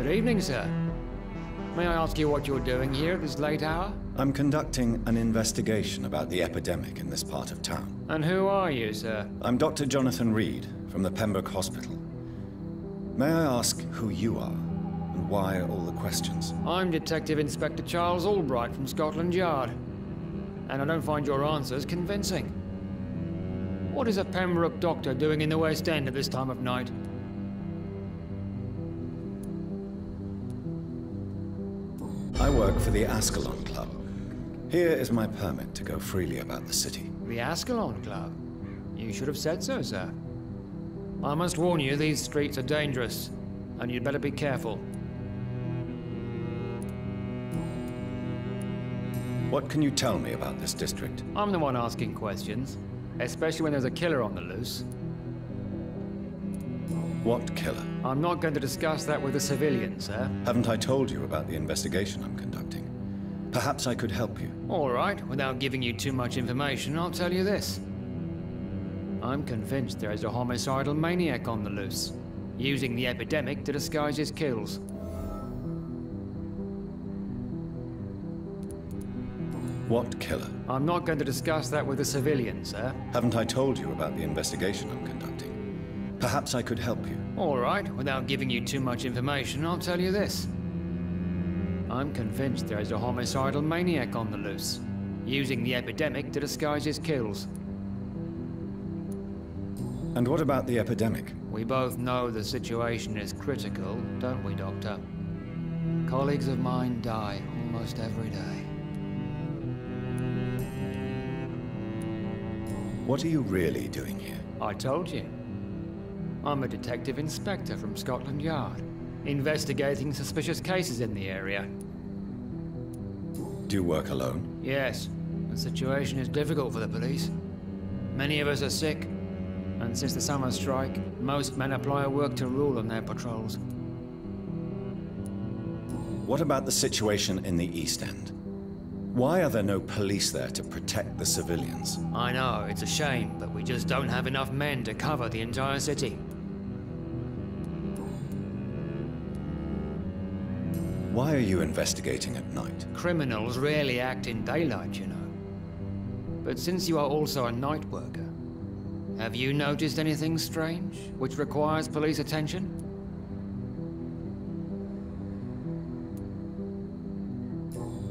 Good evening, sir. May I ask you what you're doing here at this late hour? I'm conducting an investigation about the epidemic in this part of town. And who are you, sir? I'm Dr. Jonathan Reed from the Pembroke Hospital. May I ask who you are and why all the questions? I'm Detective Inspector Charles Albright from Scotland Yard. And I don't find your answers convincing. What is a Pembroke doctor doing in the West End at this time of night? I work for the Ascalon Club. Here is my permit to go freely about the city. The Ascalon Club? You should have said so, sir. I must warn you, these streets are dangerous, and you'd better be careful. What can you tell me about this district? I'm the one asking questions, especially when there's a killer on the loose. What killer? I'm not going to discuss that with a civilian, sir. Haven't I told you about the investigation I'm conducting? Perhaps I could help you. All right, without giving you too much information, I'll tell you this. I'm convinced there is a homicidal maniac on the loose, using the epidemic to disguise his kills. What killer? I'm not going to discuss that with a civilian, sir. Haven't I told you about the investigation I'm conducting? Perhaps I could help you. All right, without giving you too much information, I'll tell you this. I'm convinced there is a homicidal maniac on the loose, using the epidemic to disguise his kills. And what about the epidemic? We both know the situation is critical, don't we, Doctor? Colleagues of mine die almost every day. What are you really doing here? I told you. I'm a detective inspector from Scotland Yard, investigating suspicious cases in the area. Do you work alone? Yes. The situation is difficult for the police. Many of us are sick, and since the summer strike, most men apply a work-to rule on their patrols. What about the situation in the East End? Why are there no police there to protect the civilians? I know, it's a shame, but we just don't have enough men to cover the entire city. Why are you investigating at night? Criminals rarely act in daylight, you know. But since you are also a night worker, have you noticed anything strange, which requires police attention?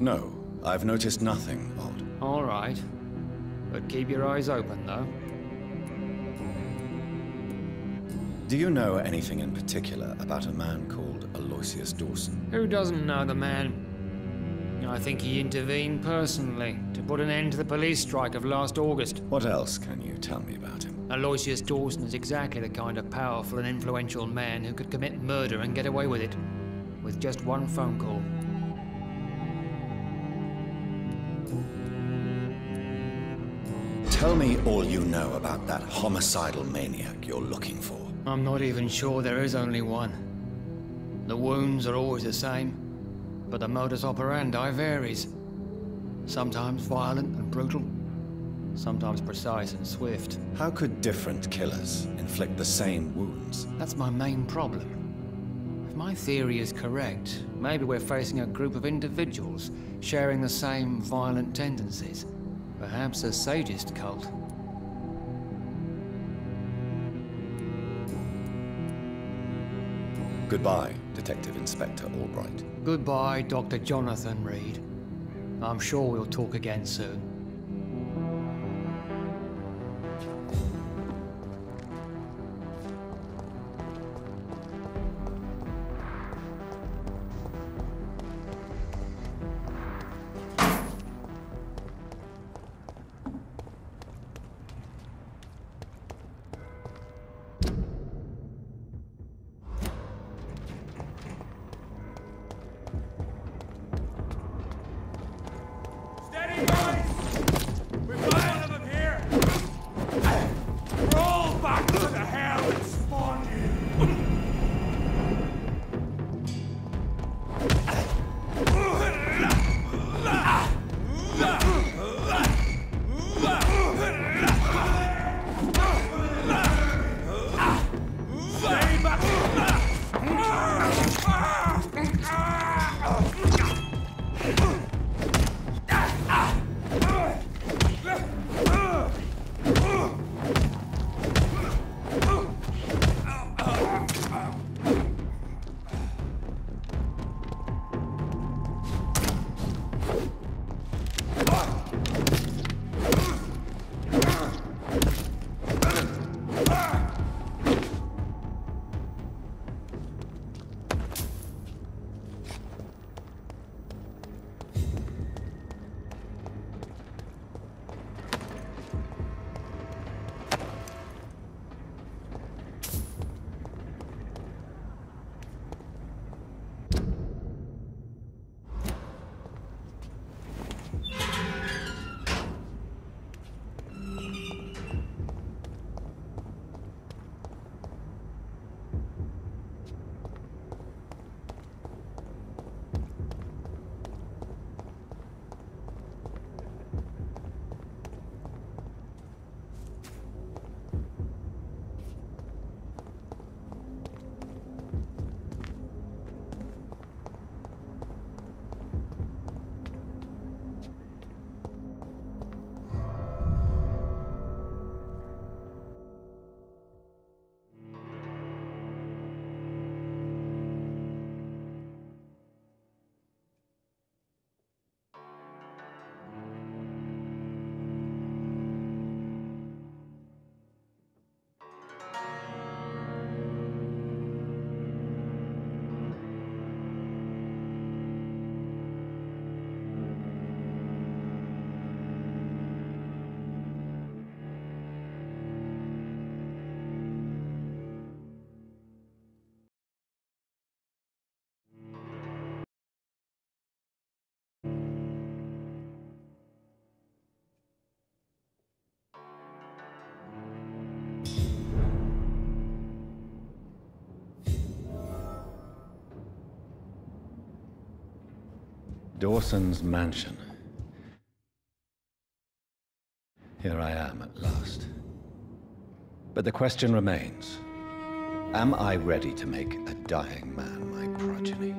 No, I've noticed nothing odd. All right. But keep your eyes open, though. Do you know anything in particular about a man called Aloysius Dawson? Who doesn't know the man? I think he intervened personally to put an end to the police strike of last August. What else can you tell me about him? Aloysius Dawson is exactly the kind of powerful and influential man who could commit murder and get away with it, with just one phone call. Tell me all you know about that homicidal maniac you're looking for. I'm not even sure there is only one. The wounds are always the same, but the modus operandi varies. Sometimes violent and brutal, sometimes precise and swift. How could different killers inflict the same wounds? That's my main problem. If my theory is correct, maybe we're facing a group of individuals sharing the same violent tendencies. Perhaps a sadist cult. Goodbye, Detective Inspector Albright. Goodbye, Dr. Jonathan Reed. I'm sure we'll talk again soon. Dawson's mansion. Here I am at last. But the question remains, am I ready to make a dying man my progeny?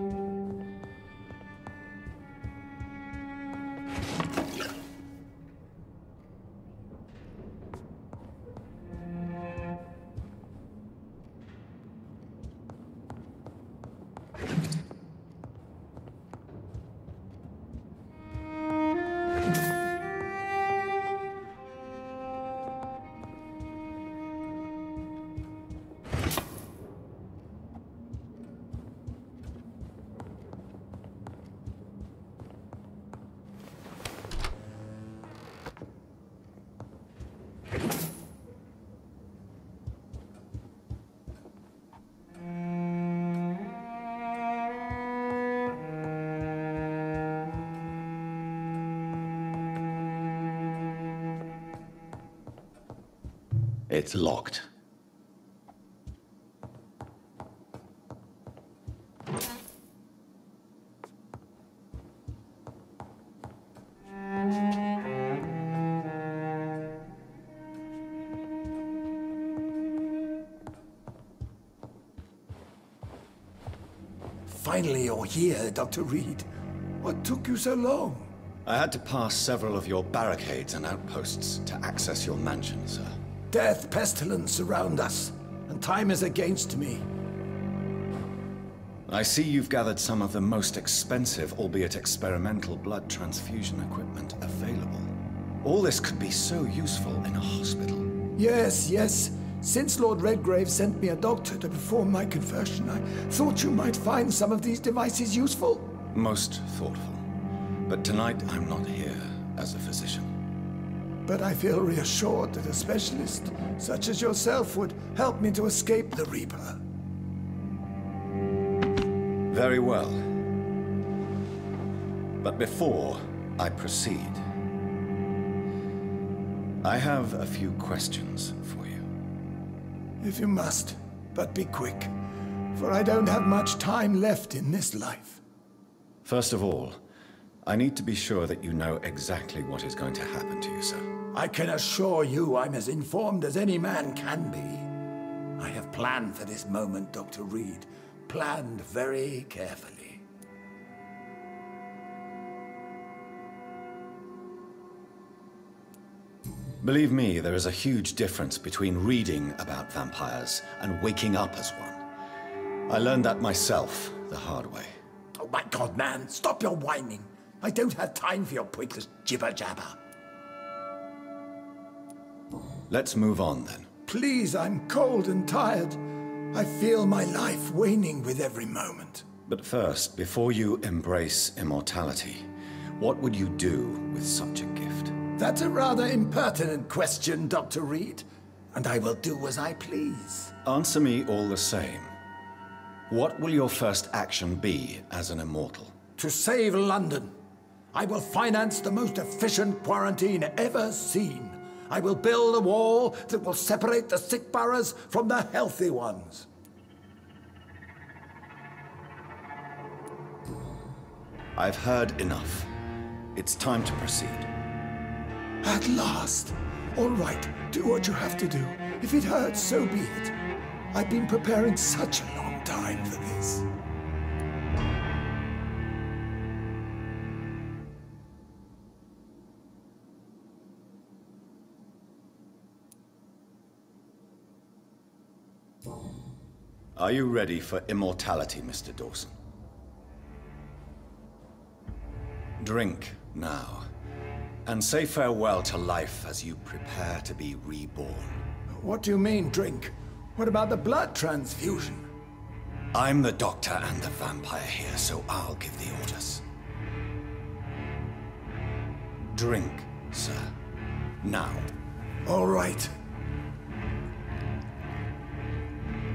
It's locked. Finally, you're here, Dr. Reed. What took you so long? I had to pass several of your barricades and outposts to access your mansion, sir. Death, pestilence surround us, and time is against me. I see you've gathered some of the most expensive, albeit experimental, blood transfusion equipment available. All this could be so useful in a hospital. Yes, yes. Since Lord Redgrave sent me a doctor to perform my conversion, I thought you might find some of these devices useful. Most thoughtful. But tonight I'm not here as a physician. But I feel reassured that a specialist such as yourself would help me to escape the Reaper. Very well. But before I proceed, I have a few questions for you. If you must, but be quick, for I don't have much time left in this life. First of all, I need to be sure that you know exactly what is going to happen to you, sir. I can assure you I'm as informed as any man can be. I have planned for this moment, Dr. Reed. Planned very carefully. Believe me, there is a huge difference between reading about vampires and waking up as one. I learned that myself the hard way. Oh my God, man, stop your whining. I don't have time for your pointless jibber-jabber. Let's move on, then. Please, I'm cold and tired. I feel my life waning with every moment. But first, before you embrace immortality, what would you do with such a gift? That's a rather impertinent question, Dr. Reed, and I will do as I please. Answer me all the same. What will your first action be as an immortal? To save London, I will finance the most efficient quarantine ever seen. I will build a wall that will separate the sick boroughs from the healthy ones. I've heard enough. It's time to proceed. At last. All right, do what you have to do. If it hurts, so be it. I've been preparing such a long time for this. Are you ready for immortality, Mr. Dawson? Drink now, and say farewell to life as you prepare to be reborn. What do you mean, drink? What about the blood transfusion? I'm the doctor and the vampire here, so I'll give the orders. Drink, sir. Now. All right.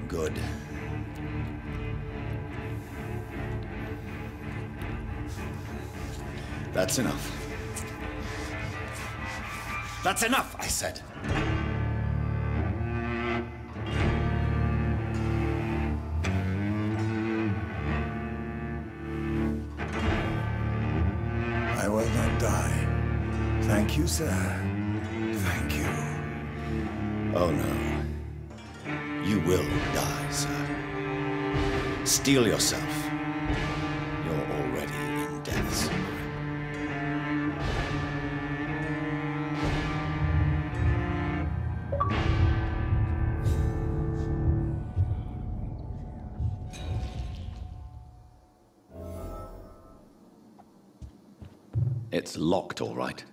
Good. That's enough. That's enough, I said. will not die. Thank you, sir. Thank you. Oh no. You will die, sir. Steel yourself. You're already in death's grip. It's locked, all right.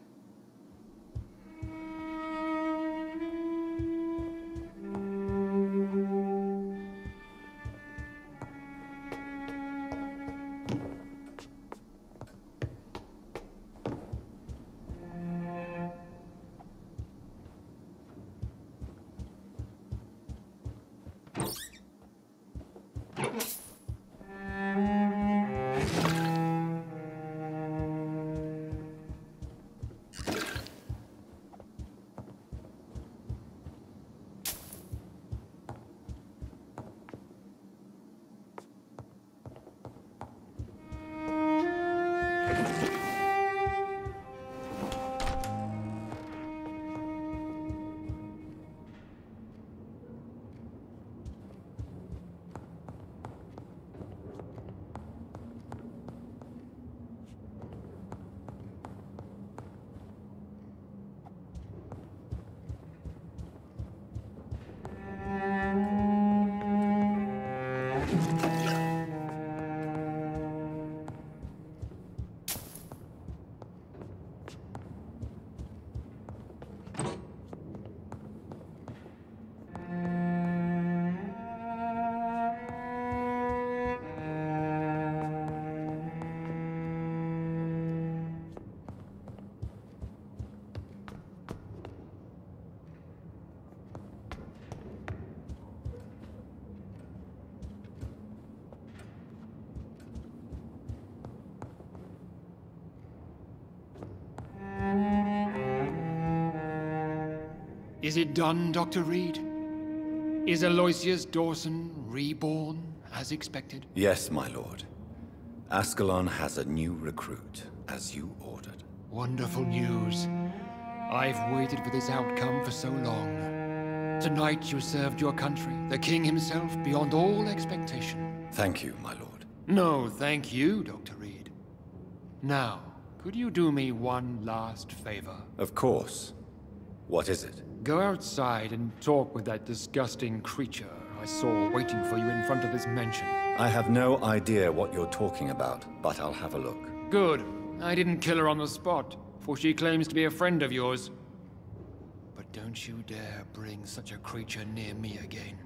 Is it done, Dr. Reed? Is Aloysius Dawson reborn, as expected? Yes, my lord. Ascalon has a new recruit, as you ordered. Wonderful news. I've waited for this outcome for so long. Tonight you served your country, the king himself, beyond all expectation. Thank you, my lord. No, thank you, Dr. Reed. Now, could you do me one last favor? Of course. What is it? Go outside and talk with that disgusting creature I saw waiting for you in front of this mansion. I have no idea what you're talking about, but I'll have a look. Good. I didn't kill her on the spot, for she claims to be a friend of yours. But don't you dare bring such a creature near me again.